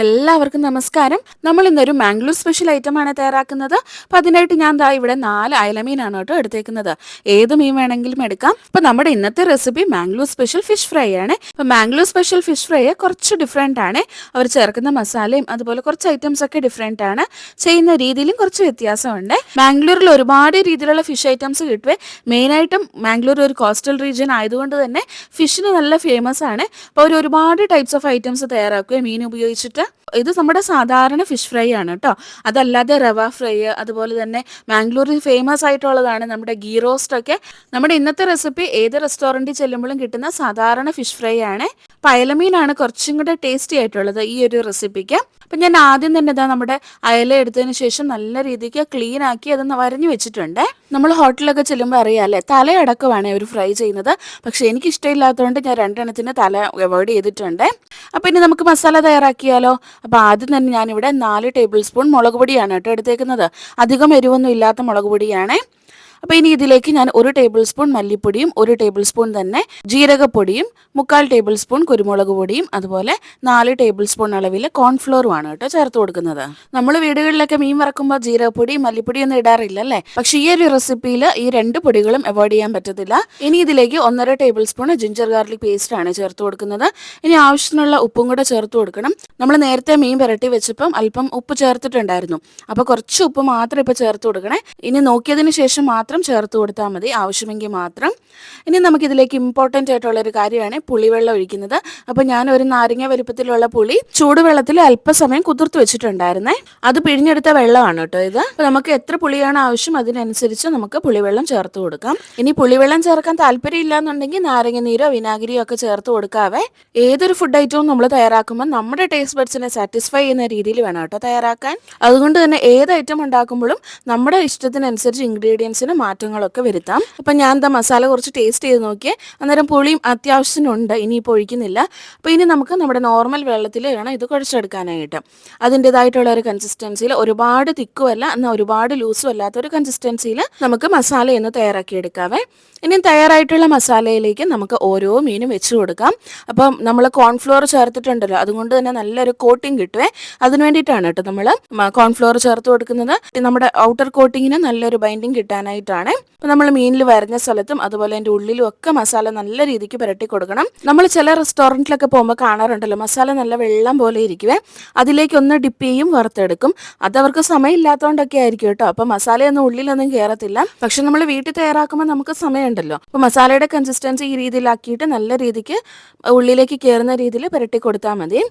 എല്ലാവർക്കും നമസ്കാരം. നമ്മൾ ഇന്നൊരു മാംഗ്ലൂർ സ്പെഷ്യൽ ഐറ്റമാണ് തയ്യാറാക്കുന്നത്. അപ്പം അതിനായിട്ട് ഞാൻ ഇവിടെ 4 അയലമീനാണ് കേട്ടോ എടുത്തേക്കുന്നത്. ഏത് മീൻ വേണമെങ്കിലും എടുക്കാം. അപ്പം നമ്മുടെ ഇന്നത്തെ recipe Mangalore special fish fry ആണ്. അപ്പം മാംഗ്ലൂർ സ്പെഷ്യൽ ഫിഷ് ഫ്രൈ കുറച്ച് ഡിഫറെൻ്റ് ആണ്. അവർ ചേർക്കുന്ന മസാലയും അതുപോലെ കുറച്ച് ഐറ്റംസ് ഒക്കെ ഡിഫറെൻ്റ് ആണ്. ചെയ്യുന്ന രീതിയിലും കുറച്ച് വ്യത്യാസമുണ്ട്. മാംഗ്ലൂരിൽ ഒരുപാട് രീതിയിലുള്ള ഫിഷ് ഐറ്റംസ് കിട്ടുവേ. മെയിനായിട്ടും മാംഗ്ലൂർ ഒരു കോസ്റ്റൽ റീജിയൻ ആയതുകൊണ്ട് തന്നെ ഫിഷിന് നല്ല ഫേമസ് ആണ്. അപ്പോൾ അവർ ഒരുപാട് ടൈപ്സ് ഓഫ് ഐറ്റംസ് തയ്യാറാക്കുകയും മീൻ ഉപയോഗിച്ചിട്ട്. ഇത് നമ്മുടെ സാധാരണ ഫിഷ് ഫ്രൈ ആണ് കേട്ടോ. അതല്ലാതെ റവ ഫ്രൈ, അതുപോലെ തന്നെ മാംഗ്ലൂരിൽ ഫേമസ് ആയിട്ടുള്ളതാണ് നമ്മുടെ ഗീ റോസ്റ്റ് ഒക്കെ. നമ്മുടെ ഇന്നത്തെ റെസിപ്പി ഏത് റെസ്റ്റോറൻറ്റിൽ ചെല്ലുമ്പോഴും കിട്ടുന്ന സാധാരണ ഫിഷ് ഫ്രൈ ആണ്. അയലമീനാണ് കുറച്ചും കൂടെ ടേസ്റ്റി ആയിട്ടുള്ളത് ഈ ഒരു റെസിപ്പിക്ക്. അപ്പം ഞാൻ ആദ്യം തന്നെ നമ്മുടെ അയല എടുത്തതിന് ശേഷം നല്ല രീതിക്ക് ക്ലീൻ ആക്കി അതൊന്ന് വരഞ്ഞു വെച്ചിട്ടുണ്ട്. നമ്മൾ ഹോട്ടലൊക്കെ ചെല്ലുമ്പോൾ അറിയാമല്ലേ, തലയടക്കമാണ് അവർ ഫ്രൈ ചെയ്യുന്നത്. പക്ഷേ എനിക്ക് ഇഷ്ടമില്ലാത്തതുകൊണ്ട് ഞാൻ 2 തല അവോയ്ഡ് ചെയ്തിട്ടുണ്ട്. അപ്പം ഇനി നമുക്ക് മസാല തയ്യാറാക്കിയാലോ. അപ്പോൾ ആദ്യം തന്നെ ഞാനിവിടെ 4 ടേബിൾ സ്പൂൺ മുളക് പൊടിയാണ് കേട്ടോ എടുത്തേക്കുന്നത്. അധികം എരിവൊന്നും ഇല്ലാത്ത മുളക് പൊടിയാണ്. അപ്പോൾ ഇനി ഇതിലേക്ക് ഞാൻ 1 ടേബിൾ സ്പൂൺ മല്ലിപ്പൊടിയും 1 ടേബിൾ സ്പൂൺ തന്നെ ജീരകപ്പൊടിയും 3/4 ടേബിൾ സ്പൂൺ കുരുമുളക് പൊടിയും അതുപോലെ 4 ടേബിൾ സ്പൂൺ അളവിൽ കോൺഫ്ലോറുമാണ് കേട്ടോ ചേർത്ത് കൊടുക്കുന്നത്. നമ്മൾ വീടുകളിലൊക്കെ മീൻ വറക്കുമ്പോൾ ജീരകപ്പൊടി മല്ലിപ്പൊടി ഒന്നും ഇടാറില്ല അല്ലേ. പക്ഷേ ഈ ഒരു റെസിപ്പിയിൽ ഈ 2 പൊടികളും അവോയ്ഡ് ചെയ്യാൻ പറ്റത്തില്ല. ഇനി ഇതിലേക്ക് 1.5 table spoon ginger garlic paste ആണ് ചേർത്ത് കൊടുക്കുന്നത്. ഇനി ആവശ്യത്തിനുള്ള ഉപ്പും കൂടെ ചേർത്ത് കൊടുക്കണം. നമ്മൾ നേരത്തെ മീൻ പുരട്ടി വെച്ചപ്പം അല്പം ഉപ്പ് ചേർത്തിട്ടുണ്ടായിരുന്നു. അപ്പോൾ കുറച്ച് ഉപ്പ് മാത്രം ഇപ്പോൾ ചേർത്ത് കൊടുക്കണേ. ഇനി നോക്കിയതിന് ശേഷം മാത്രം ചേർത്ത് കൊടുത്താൽ മതി, ആവശ്യമെങ്കിൽ മാത്രം. ഇനി നമുക്കിതിലേക്ക് ഇമ്പോർട്ടൻ്റ് ആയിട്ടുള്ള ഒരു കാര്യമാണ് പുളിവെള്ളം ഒഴിക്കുന്നത്. അപ്പോൾ ഞാൻ ഒരു നാരങ്ങ വലിപ്പത്തിലുള്ള പുളി ചൂടുവെള്ളത്തിൽ അല്പസമയം കുതിർത്ത് വെച്ചിട്ടുണ്ടായിരുന്നേ. അത് പിഴിഞ്ഞെടുത്ത വെള്ളമാണ് കേട്ടോ ഇത്. അപ്പോൾ നമുക്ക് എത്ര പുളിയാണ് ആവശ്യം അതിനനുസരിച്ച് നമുക്ക് പുളിവെള്ളം ചേർത്ത് കൊടുക്കാം. ഇനി പുളിവെള്ളം ചേർക്കാൻ താല്പര്യമില്ല എന്നുണ്ടെങ്കിൽ നാരങ്ങ നീരോ വിനാഗിരിയോ ഒക്കെ ചേർത്ത് കൊടുക്കാവേ. ഏതൊരു ഫുഡ് ഐറ്റവും നമ്മൾ തയ്യാറാക്കുമ്പോൾ നമ്മുടെ ടേസ്റ്റ് ബഡ്സിനെ സാറ്റിസ്ഫൈ ചെയ്യുന്ന രീതിയിൽ വേണം കേട്ടോ തയ്യാറാക്കാൻ. അതുകൊണ്ട് തന്നെ ഏത് ഐറ്റം ഉണ്ടാക്കുമ്പോഴും നമ്മുടെ ഇഷ്ടത്തിനനുസരിച്ച് ഇൻഗ്രീഡിയൻസിന് മാറ്റങ്ങളൊക്കെ വരുത്താം. അപ്പം ഞാൻ മസാല കുറച്ച് ടേസ്റ്റ് ചെയ്ത് നോക്കിയേ. അന്നേരം പുളിയും അത്യാവശ്യത്തിനുണ്ട്, ഇനിയിപ്പോൾ ഒഴിക്കുന്നില്ല. അപ്പോൾ ഇനി നമുക്ക് നമ്മുടെ നോർമൽ വെള്ളത്തിൽ വേണം ഇത് കുഴച്ചെടുക്കാനായിട്ട്. അതിൻ്റെതായിട്ടുള്ള ഒരു കൺസിസ്റ്റൻസിയിൽ, ഒരുപാട് തിക്കുമല്ല എന്നാൽ ഒരുപാട് ലൂസും അല്ലാത്തൊരു കൺസിസ്റ്റൻസിയിൽ നമുക്ക് മസാലയൊന്ന് തയ്യാറാക്കിയെടുക്കാവേ. ഇനി തയ്യാറായിട്ടുള്ള മസാലയിലേക്ക് നമുക്ക് ഓരോ മീനും വെച്ച് കൊടുക്കാം. അപ്പം നമ്മൾ കോൺഫ്ലോർ ചേർത്തിട്ടുണ്ടല്ലോ, അതുകൊണ്ട് തന്നെ നല്ലൊരു കോട്ടിങ് കിട്ടുവേ. അതിന് വേണ്ടിയിട്ടാണ് കേട്ടോ നമ്മൾ കോൺഫ്ലോർ ചേർത്ത് കൊടുക്കുന്നത്. നമ്മുടെ ഔട്ടർ കോട്ടിങ്ങിന് നല്ലൊരു ബൈൻഡിങ് കിട്ടാനായിട്ടാണ്. അപ്പം നമ്മൾ മീനിൽ വരഞ്ഞ സ്ഥലത്തും അതുപോലെ അതിൻ്റെ ഉള്ളിലും ഒക്കെ മസാല നല്ല രീതിക്ക് പുരട്ടി കൊടുക്കണം. നമ്മൾ ചില റെസ്റ്റോറൻറ്റിലൊക്കെ പോകുമ്പോൾ കാണാറുണ്ടല്ലോ, മസാല നല്ല വെള്ളം പോലെ ഇരിക്കുവേ. അതിലേക്ക് ഒന്ന് ഡിപ്പ് ചെയ്യും, വറുത്തെടുക്കും. അതവർക്ക് സമയമില്ലാത്തതുകൊണ്ടൊക്കെ ആയിരിക്കും കേട്ടോ. അപ്പം മസാലയൊന്നും ഉള്ളിലൊന്നും കയറത്തില്ല. പക്ഷെ നമ്മൾ വീട്ടിൽ തയ്യാറാക്കുമ്പോൾ നമുക്ക് സമയമുണ്ടല്ലോ. അപ്പോൾ മസാലയുടെ കൺസിസ്റ്റൻസി ഈ രീതിയിലാക്കിയിട്ട് നല്ല രീതിക്ക് ഉള്ളിലേക്ക് കയറുന്ന രീതിയിൽ പുരട്ടി കൊടുത്താൽ മതി.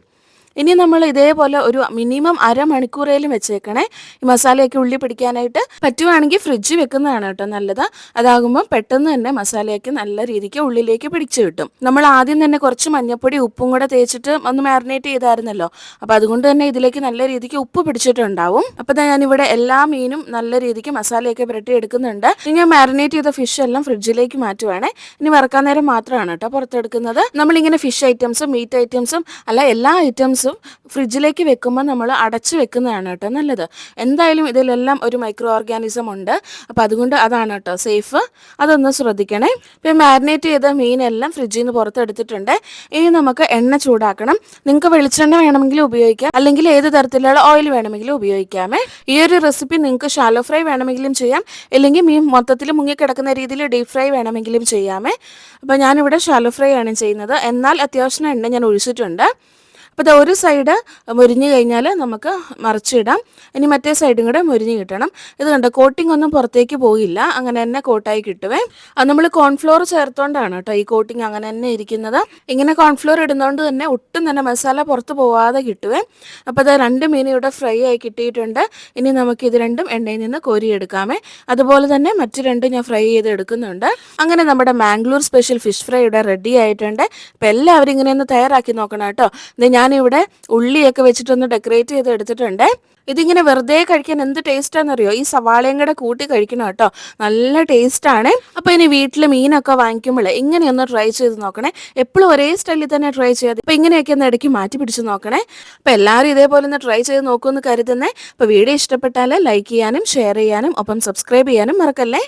ഇനി നമ്മൾ ഇതേപോലെ ഒരു മിനിമം അരമണിക്കൂറേലും വെച്ചേക്കണേ, ഈ മസാലയൊക്കെ ഉള്ളി പിടിക്കാനായിട്ട്. പറ്റുവാണെങ്കിൽ ഫ്രിഡ്ജിൽ വെക്കുന്നതാണ് കേട്ടോ നല്ലത്. അതാകുമ്പോൾ പെട്ടെന്ന് തന്നെ മസാലയൊക്കെ നല്ല രീതിക്ക് ഉള്ളിലേക്ക് പിടിച്ചു കിട്ടും. നമ്മൾ ആദ്യം തന്നെ കുറച്ച് മഞ്ഞൾപ്പൊടി ഉപ്പും കൂടെ തേച്ചിട്ട് ഒന്ന് മാരിനേറ്റ് ചെയ്തായിരുന്നല്ലോ. അപ്പോൾ അതുകൊണ്ട് തന്നെ ഇതിലേക്ക് നല്ല രീതിക്ക് ഉപ്പ് പിടിച്ചിട്ടുണ്ടാവും. അപ്പോൾ ഞാനിവിടെ എല്ലാ മീനും നല്ല രീതിക്ക് മസാലയൊക്കെ പുരട്ടി എടുക്കുന്നുണ്ട്. ഇനി ഞാൻ മാരിനേറ്റ് ചെയ്ത ഫിഷ് എല്ലാം ഫ്രിഡ്ജിലേക്ക് മാറ്റുവാണേ. ഇനി വറക്കാൻ നേരം മാത്രമാണ് കേട്ടോ പുറത്തെടുക്കുന്നത്. നമ്മളിങ്ങനെ ഫിഷ് ഐറ്റംസും മീറ്റ് ഐറ്റംസും അല്ല എല്ലാ ഐറ്റംസും ഫ്രിഡ്ജിലേക്ക് വെക്കുമ്പോൾ നമ്മൾ അടച്ചു വെക്കുന്നതാണ് കേട്ടോ നല്ലത്. എന്തായാലും ഇതിലെല്ലാം ഒരു മൈക്രോ ഓർഗാനിസം ഉണ്ട്. അപ്പോൾ അതുകൊണ്ട് അതാണ് കേട്ടോ സേഫ്. അതൊന്ന് ശ്രദ്ധിക്കണേ. ഇപ്പം മാരിനേറ്റ് ചെയ്ത മീനെല്ലാം ഫ്രിഡ്ജിൽ നിന്ന് പുറത്തെടുത്തിട്ടുണ്ട്. ഇനി നമുക്ക് എണ്ണ ചൂടാക്കണം. നിങ്ങൾക്ക് വെളിച്ചെണ്ണ വേണമെങ്കിലും ഉപയോഗിക്കാം, അല്ലെങ്കിൽ ഏത് തരത്തിലുള്ള ഓയിൽ വേണമെങ്കിലും ഉപയോഗിക്കാമേ. ഈ ഒരു റെസിപ്പി നിങ്ങൾക്ക് ഷാലോ ഫ്രൈ വേണമെങ്കിലും ചെയ്യാം, അല്ലെങ്കിൽ മീൻ മൊത്തത്തിൽ മുങ്ങിക്കിടക്കുന്ന രീതിയിൽ ഡീപ് ഫ്രൈ വേണമെങ്കിലും ചെയ്യാമേ. അപ്പോൾ ഞാനിവിടെ ഷാലോ ഫ്രൈ ആണ് ചെയ്യുന്നത്. എന്നാൽ അത്യാവശ്യം എണ്ണ ഞാൻ ഒഴിച്ചിട്ടുണ്ട്. അപ്പോൾ ഇത് ഒരു സൈഡ് മുരിഞ്ഞ് കഴിഞ്ഞാൽ നമുക്ക് മറിച്ചിടാം. ഇനി മറ്റേ സൈഡും കൂടെ മുരിഞ്ഞ് കിട്ടണം. ഇത് കണ്ടോ, കോട്ടിംഗ് ഒന്നും പുറത്തേക്ക് പോയില്ല, അങ്ങനെ തന്നെ കോട്ടായി കിട്ടുവേ. അത് നമ്മൾ കോൺഫ്ലോർ ചേർത്തോണ്ടാണ് കേട്ടോ ഈ കോട്ടിങ് അങ്ങനെ തന്നെ ഇരിക്കുന്നത്. ഇങ്ങനെ കോൺഫ്ലോർ ഇടുന്നതുകൊണ്ട് തന്നെ ഒട്ടും തന്നെ മസാല പുറത്ത് പോവാതെ കിട്ടുവേ. അപ്പോൾ അത് 2 മീൻ ഇവിടെ ഫ്രൈ ആയി കിട്ടിയിട്ടുണ്ട്. ഇനി നമുക്ക് ഇത് രണ്ടും എണ്ണയിൽ നിന്ന് കോരിയെടുക്കാമേ. അതുപോലെ തന്നെ മറ്റു 2 ഞാൻ ഫ്രൈ ചെയ്ത് എടുക്കുന്നുണ്ട്. അങ്ങനെ നമ്മുടെ മാംഗ്ലൂർ സ്പെഷ്യൽ ഫിഷ് ഫ്രൈ ഇവിടെ റെഡി ആയിട്ടുണ്ട്. അപ്പോൾ എല്ലാവരും ഇങ്ങനെ ഒന്ന് തയ്യാറാക്കി നോക്കണം കേട്ടോ. ഞാനിവിടെ ഉള്ളിയൊക്കെ വെച്ചിട്ടൊന്ന് ഡെക്കറേറ്റ് ചെയ്ത് എടുത്തിട്ടുണ്ട്. ഇതിങ്ങനെ വെറുതെ കഴിക്കാൻ എന്ത് ടേസ്റ്റാണെന്നറിയോ, ഈ സവാളയും കൂടെ കൂട്ടി കഴിക്കണം കേട്ടോ, നല്ല ടേസ്റ്റാണ്. അപ്പോൾ ഇനി വീട്ടിൽ മീനൊക്കെ വാങ്ങിക്കുമ്പോൾ ഇങ്ങനെയൊന്ന് ട്രൈ ചെയ്ത് നോക്കണേ. എപ്പോഴും ഒരേ സ്റ്റൈലിൽ തന്നെ ട്രൈ ചെയ്യാതെ അപ്പോൾ ഇങ്ങനെയൊക്കെ ഒന്ന് ഇടയ്ക്ക് മാറ്റി പിടിച്ച് നോക്കണേ. അപ്പോൾ എല്ലാവരും ഇതേപോലെ ഒന്ന് ട്രൈ ചെയ്ത് നോക്കുമെന്ന് കരുതുന്നേ. അപ്പോൾ വീഡിയോ ഇഷ്ടപ്പെട്ടാൽ ലൈക്ക് ചെയ്യാനും ഷെയർ ചെയ്യാനും ഒപ്പം സബ്സ്ക്രൈബ് ചെയ്യാനും മറക്കല്ലേ.